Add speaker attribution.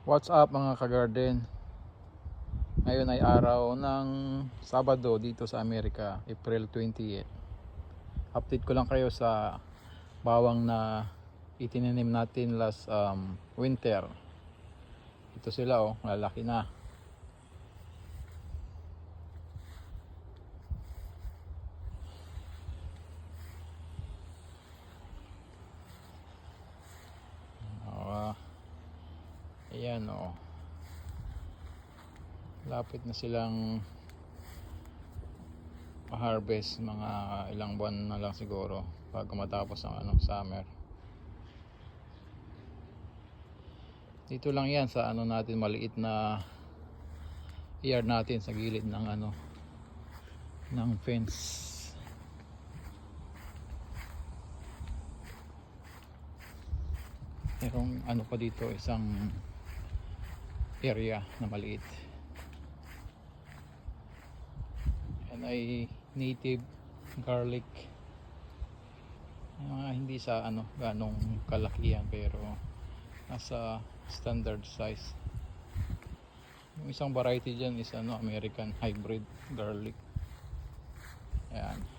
Speaker 1: What's up mga ka-garden? Ngayon ay araw ng Sabado dito sa Amerika, April 28. Update ko lang kayo sa bawang na itinanim natin last winter. Ito sila, oh, lalaki na. Ayan, oh. Lapit na silang ma-harvest, mga ilang buwan na lang siguro bago matapos ang summer. Dito lang yan sa natin, maliit na yard natin sa gilid ng ng fence. Merong pa dito, isang area na maliit. Yan ay native garlic. Hindi sa ganong kalakihan, pero nasa standard size. Yung isang variety dyan is American hybrid garlic. Ayan.